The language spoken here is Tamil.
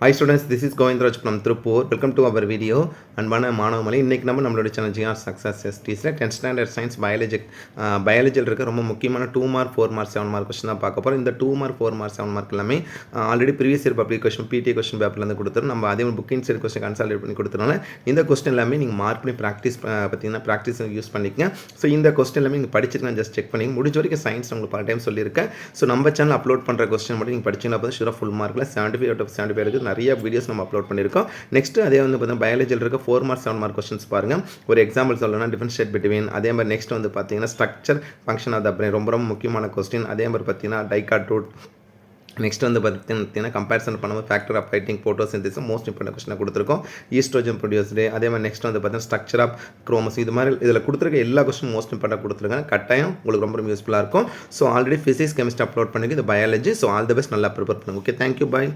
Hi students, this is Govindraj from Tripur. Welcome to our video. அன்பான மாணவர்களே, இன்றைக்கி நம்மளோட சேனல் ஜிஆர் சக்ஸஸ் எஸ்டிஸில் 10th ஸ்டாண்டர்ட் சயின்ஸ் பயாலஜியில் இருக்க ரொம்ப முக்கியமான 2 மார்க் 4 மார்க் 7 மார்க் கொஸ்டின் தான் பார்க்க போகிறோம். இந்த 2 மார்க் 4 மார்க் 7 மார்க் எல்லாமே already previous year public question பிடி கொஸ்டின் பேப்பர்லேருந்து கொடுத்துரும். நம்ம அதே புக்கிங் சைட் கொஸ்டின் கன்சால்டேட் பண்ணி கொடுத்துருனால இந்த கொஸ்டின் எல்லாமே நீங்கள் மார்க் பண்ணி ப்ராக்டிஸ் யூஸ் பண்ணிக்கங்க. ஸோ இந்த கொஸ்டின் எல்லாமே நீங்கள் படிச்சிருக்கேன், ஜஸ்ட் செக் பண்ணி முடிஞ்ச வரைக்கும் சயின்ஸ் உங்களுக்கு பல டைம் சொல்லியிருக்கேன். ஸோ நம்ம சேனல் அப்லோட் பண்ணுற கொஸ்டின் மட்டும் நீங்கள் படிச்சிங்கன்னா போது ஷூராக ஃபுல் மார்க்கில் 75 out of 75 இருக்குது. நிறைய வீடியோஸ் நம்ம அப்லோட் பண்ணியிருக்கோம். நெக்ஸ்ட் அதே வந்து பார்த்தீங்கன்னா பயாலஜியில் இருக்க 4 மார்க் 7 மார்க் கொஸ்டின்ஸ் பாருங்கள். ஒரு எக்ஸாம்பிள் சொல்லணும்னா டிஃபரன்ஷியேட் பிட்வீன், அதே மாதிரி நெக்ஸ்ட் வந்து பார்த்தீங்கன்னா structure function of the brain ரொம்ப முக்கியமான கொஸ்டின். அதே மாதிரி பார்த்தீங்கன்னா டைகாட் ரூட். நெக்ஸ்ட் வந்து பார்த்தீங்கன்னா கம்பேரிசன் பண்ணும்போது factor of fighting photosynthesis most important கொஸ்டினை கொடுத்துருக்கோம். Oestrogen produced. அதே மாதிரி நெக்ஸ்ட் வந்து பார்த்தீங்கன்னா ஸ்ட்ரக்சர் ஆஃப் குரோமஸ். இது மாதிரி இதில் கொடுத்துருக்க எல்லா கொஸ்டின் மோஸ்ட் இம்பார்ட்டன்ட் கொடுத்துருக்காங்க. கட்டாயம் உங்களுக்கு ரொம்ப யூஸ்ஃபுல்லாக இருக்கும். So already physics chemistry upload பண்ணிருக்கு, இது biology. So all the best, நல்லா ப்ரிப்பேர் பண்ணுங்க. ஓகே, தேங்க்யூ, பாய்.